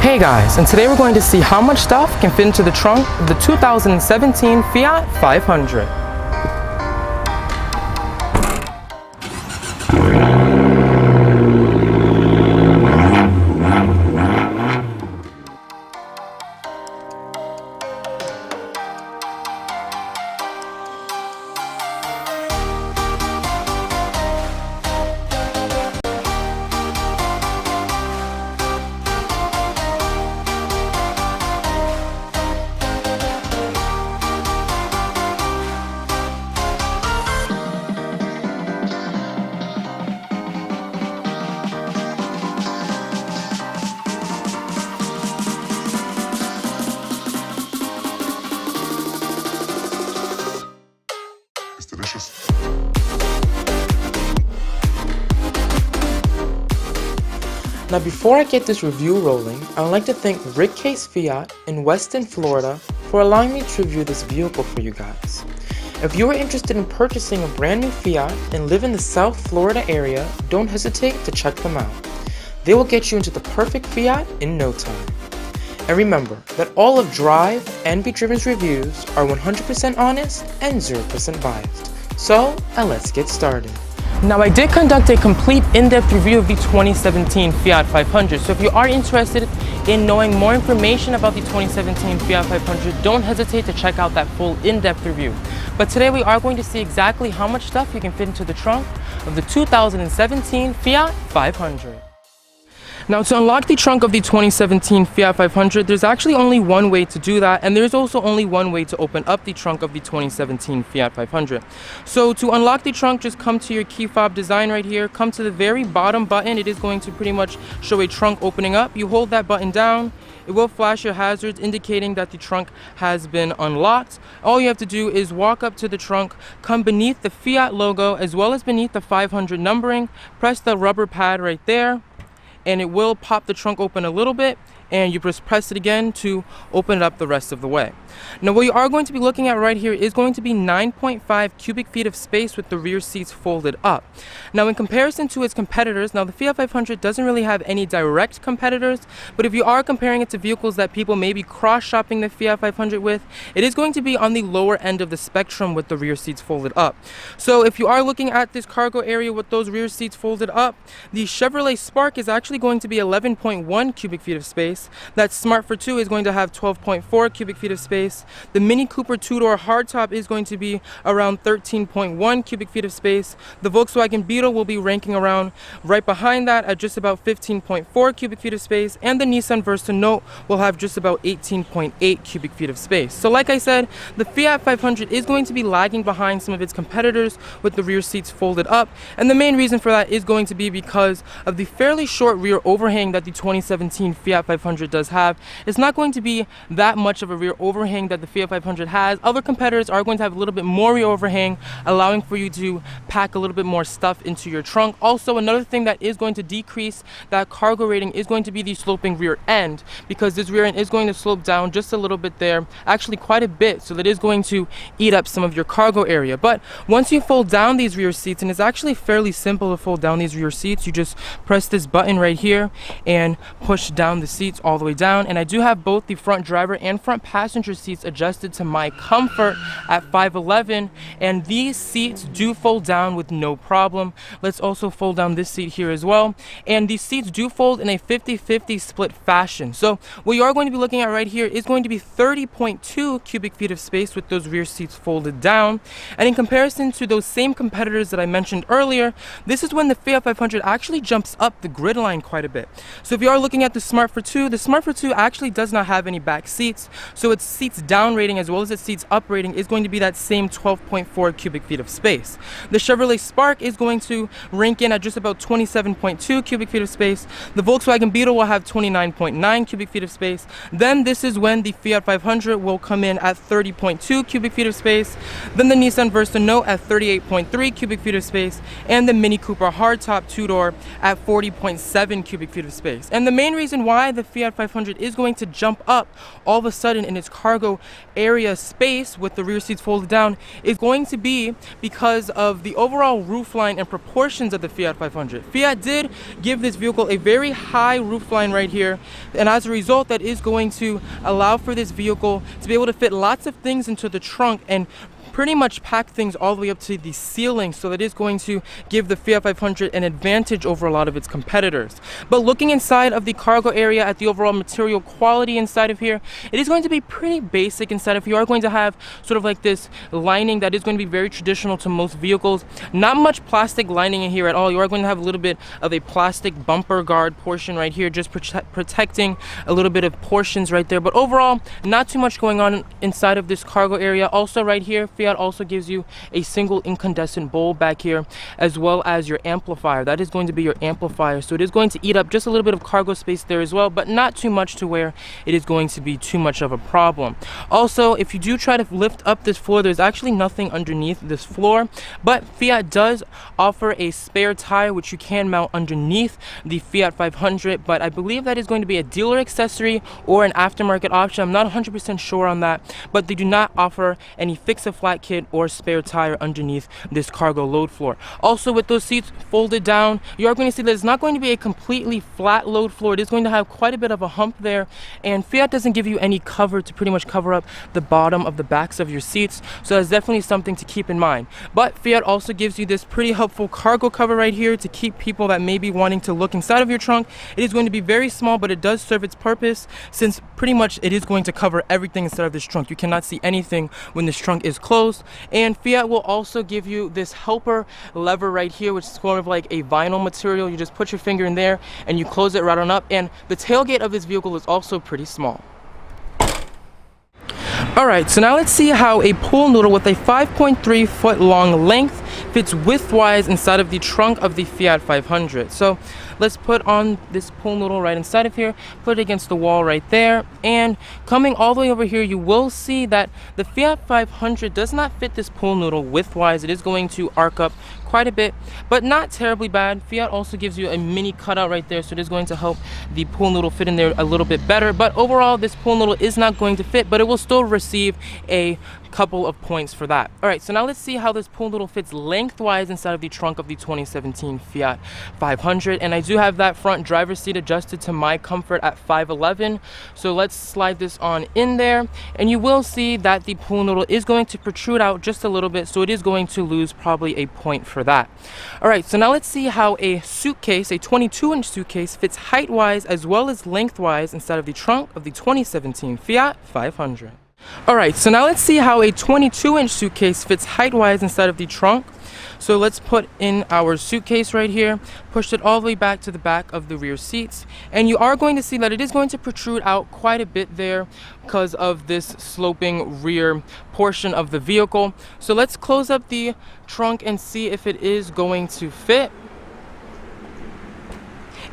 Hey guys, and today we're going to see how much stuff can fit into the trunk of the 2017 Fiat 500. Delicious. Now before I get this review rolling, I would like to thank Suitcase Fiat in Weston, Florida for allowing me to review this vehicle for you guys. If you are interested in purchasing a brand new Fiat and live in the South Florida area, don't hesitate to check them out. They will get you into the perfect Fiat in no time. And remember that all of DriveAndBeDriven's reviews are 100% honest and 0% biased. So, let's get started. Now I did conduct a complete in-depth review of the 2017 Fiat 500, so if you are interested in knowing more information about the 2017 Fiat 500, don't hesitate to check out that full in-depth review. But today we are going to see exactly how much stuff you can fit into the trunk of the 2017 Fiat 500. Now to unlock the trunk of the 2017 Fiat 500, there's actually only one way to do that, and there's also only one way to open up the trunk of the 2017 Fiat 500. So to unlock the trunk, just come to your key fob design right here, come to the very bottom button. It is going to pretty much show a trunk opening up. You hold that button down, it will flash your hazards indicating that the trunk has been unlocked. All you have to do is walk up to the trunk, come beneath the Fiat logo as well as beneath the 500 numbering, press the rubber pad right there, and it will pop the trunk open a little bit, and you just press it again to open it up the rest of the way. Now what you are going to be looking at right here is going to be 9.5 cubic feet of space with the rear seats folded up. Now in comparison to its competitors, now the Fiat 500 doesn't really have any direct competitors, but if you are comparing it to vehicles that people may be cross-shopping the Fiat 500 with, it is going to be on the lower end of the spectrum with the rear seats folded up. So if you are looking at this cargo area with those rear seats folded up, the Chevrolet Spark is actually going to be 11.1 cubic feet of space. That Smart ForTwo is going to have 12.4 cubic feet of space. The Mini Cooper two-door hardtop is going to be around 13.1 cubic feet of space. The Volkswagen Beetle will be ranking around right behind that at just about 15.4 cubic feet of space, and the Nissan Versa Note will have just about 18.8 cubic feet of space. So like I said, the Fiat 500 is going to be lagging behind some of its competitors with the rear seats folded up, and the main reason for that is going to be because of the fairly short rear overhang that the 2017 Fiat 500 does have. It's not going to be that much of a rear overhang that the Fiat 500 has. Other competitors are going to have a little bit more rear overhang, allowing for you to pack a little bit more stuff into your trunk. Also, another thing that is going to decrease that cargo rating is going to be the sloping rear end, because this rear end is going to slope down just a little bit there, actually quite a bit, so that is going to eat up some of your cargo area. But once you fold down these rear seats, and it's actually fairly simple to fold down these rear seats, you just press this button right here and push down the seats all the way down. And I do have both the front driver and front passenger seats adjusted to my comfort at 5'11", and these seats do fold down with no problem. Let's also fold down this seat here as well, and these seats do fold in a 50-50 split fashion. So what you are going to be looking at right here is going to be 30.2 cubic feet of space with those rear seats folded down. And in comparison to those same competitors that I mentioned earlier, this is when the Fiat 500 actually jumps up the grid line quite a bit. So if you are looking at the Smart ForTwo, the Smart ForTwo actually does not have any back seats, so its seats down rating as well as its seats up rating is going to be that same 12.4 cubic feet of space. The Chevrolet Spark is going to rank in at just about 27.2 cubic feet of space. The Volkswagen Beetle will have 29.9 cubic feet of space. Then this is when the Fiat 500 will come in at 30.2 cubic feet of space. Then the Nissan Versa Note at 38.3 cubic feet of space, and the Mini Cooper hardtop two-door at 40.7 cubic feet of space. And the main reason why the Fiat 500 is going to jump up all of a sudden in its cargo area space with the rear seats folded down is going to be because of the overall roofline and proportions of the Fiat 500. Fiat did give this vehicle a very high roofline right here, and as a result that is going to allow for this vehicle to be able to fit lots of things into the trunk and pretty much pack things all the way up to the ceiling, so that is going to give the Fiat 500 an advantage over a lot of its competitors. But looking inside of the cargo area at the overall material quality inside of here, it is going to be pretty basic inside of here. You are going to have sort of like this lining that is going to be very traditional to most vehicles. Not much plastic lining in here at all. You are going to have a little bit of a plastic bumper guard portion right here, just protecting a little bit of portions right there. But overall, not too much going on inside of this cargo area. Also right here, Fiat also gives you a single incandescent bulb back here, as well as your amplifier. That is going to be your amplifier, so it is going to eat up just a little bit of cargo space there as well, but not too much to where it is going to be too much of a problem. Also, if you do try to lift up this floor, there's actually nothing underneath this floor, but Fiat does offer a spare tire which you can mount underneath the Fiat 500, but I believe that is going to be a dealer accessory or an aftermarket option. I'm not 100% sure on that, but they do not offer any fix-a-flat kit or spare tire underneath this cargo load floor. Also, with those seats folded down, you are going to see that it's not going to be a completely flat load floor. It is going to have quite a bit of a hump there, and Fiat doesn't give you any cover to pretty much cover up the bottom of the backs of your seats, so that's definitely something to keep in mind. But Fiat also gives you this pretty helpful cargo cover right here to keep people that may be wanting to look inside of your trunk. It is going to be very small, but it does serve its purpose, since pretty much it is going to cover everything inside of this trunk. You cannot see anything when this trunk is closed. And Fiat will also give you this helper lever right here, which is sort of like a vinyl material. You just put your finger in there and you close it right on up, and the tailgate of this vehicle is also pretty small. Alright, so now let's see how a pool noodle with a 5.3 foot long length fits widthwise inside of the trunk of the Fiat 500. So let's put on this pool noodle right inside of here, put it against the wall right there, and coming all the way over here, you will see that the Fiat 500 does not fit this pool noodle widthwise. It is going to arc up quite a bit, but not terribly bad. Fiat also gives you a mini cutout right there, so it is going to help the pool noodle fit in there a little bit better. But overall, this pool noodle is not going to fit, but it will still receive a couple of points for that. All right, so now let's see how this pool noodle fits lengthwise inside of the trunk of the 2017 Fiat 500. And I do have that front driver's seat adjusted to my comfort at 5'11". So let's slide this on in there, and you will see that the pool noodle is going to protrude out just a little bit, so it is going to lose probably a point for that. All right, so now let's see how a suitcase, a 22-inch suitcase, fits height-wise as well as lengthwise inside of the trunk of the 2017 Fiat 500. Alright, so now let's see how a 22-inch suitcase fits height-wise inside of the trunk. So let's put in our suitcase right here, push it all the way back to the back of the rear seats, and you are going to see that it is going to protrude out quite a bit there because of this sloping rear portion of the vehicle. So let's close up the trunk and see if it is going to fit.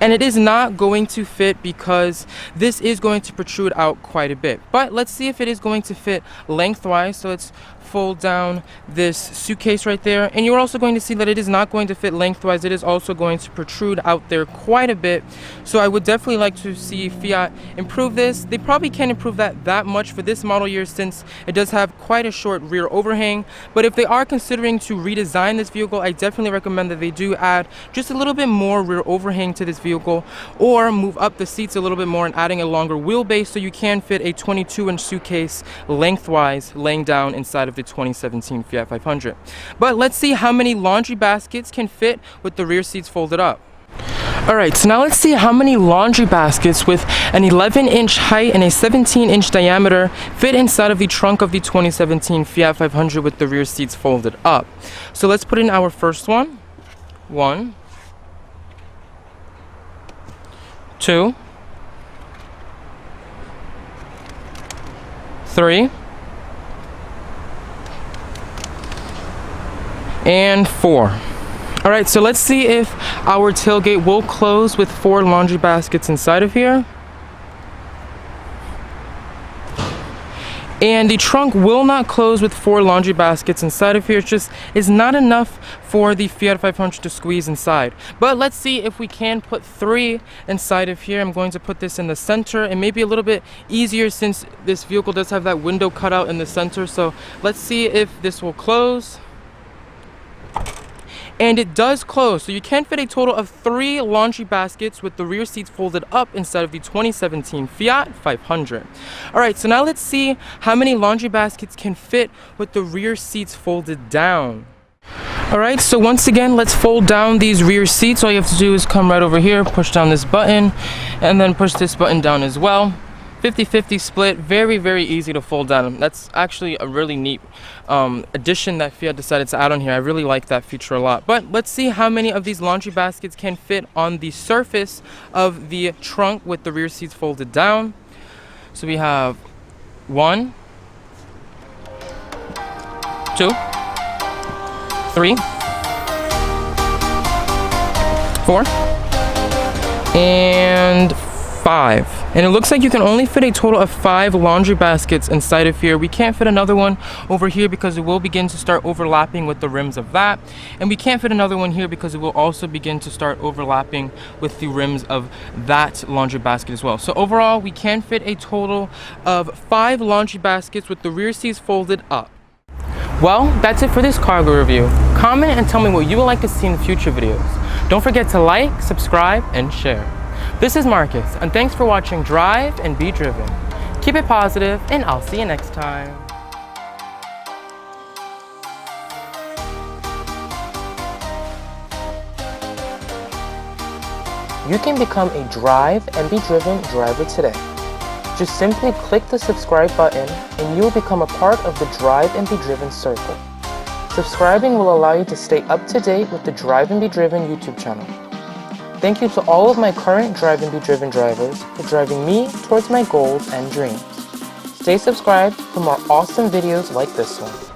And it is not going to fit because this is going to protrude out quite a bit. But let's see if it is going to fit lengthwise. So let's fold down this suitcase right there, and you're also going to see that it is not going to fit lengthwise. It is also going to protrude out there quite a bit. So I would definitely like to see Fiat improve this. They probably can't improve that much for this model year, since it does have quite a short rear overhang. But if they are considering to redesign this vehicle, I definitely recommend that they do add just a little bit more rear overhang to this vehicle, or move up the seats a little bit more and adding a longer wheelbase so you can fit a 22-inch suitcase lengthwise laying down inside of the 2017 Fiat 500. But let's see how many laundry baskets can fit with the rear seats folded up. Alright, so now let's see how many laundry baskets with an 11-inch height and a 17-inch diameter fit inside of the trunk of the 2017 Fiat 500 with the rear seats folded up. So let's put in our first one. 1, 2, 3, and 4. All right, so let's see if our tailgate will close with 4 laundry baskets inside of here. And the trunk will not close with 4 laundry baskets inside of here. It just is not enough for the Fiat 500 to squeeze inside. But let's see if we can put 3 inside of here. I'm going to put this in the center. It may be a little bit easier since this vehicle does have that window cut out in the center. So let's see if this will close. And it does close, so you can fit a total of 3 laundry baskets with the rear seats folded up inside of the 2017 Fiat 500. Alright, so now let's see how many laundry baskets can fit with the rear seats folded down. Alright, so once again, let's fold down these rear seats. All you have to do is come right over here, push down this button, and then push this button down as well. 50-50 split, very easy to fold down. That's actually a really neat addition that Fiat decided to add on here. I really like that feature a lot. But let's see how many of these laundry baskets can fit on the surface of the trunk with the rear seats folded down. So we have 1, 2, 3, 4, and 5. And it looks like you can only fit a total of 5 laundry baskets inside of here. We can't fit another one over here because it will begin to start overlapping with the rims of that. And we can't fit another one here because it will also begin to start overlapping with the rims of that laundry basket as well. So overall, we can fit a total of 5 laundry baskets with the rear seats folded up. Well, that's it for this cargo review. Comment and tell me what you would like to see in future videos. Don't forget to like, subscribe, and share. This is Marcus, and thanks for watching Drive and Be Driven. Keep it positive, and I'll see you next time. You can become a Drive and Be Driven driver today. Just simply click the subscribe button, and you will become a part of the Drive and Be Driven circle. Subscribing will allow you to stay up to date with the Drive and Be Driven YouTube channel. Thank you to all of my current Drive and Be Driven drivers for driving me towards my goals and dreams. Stay subscribed for more awesome videos like this one.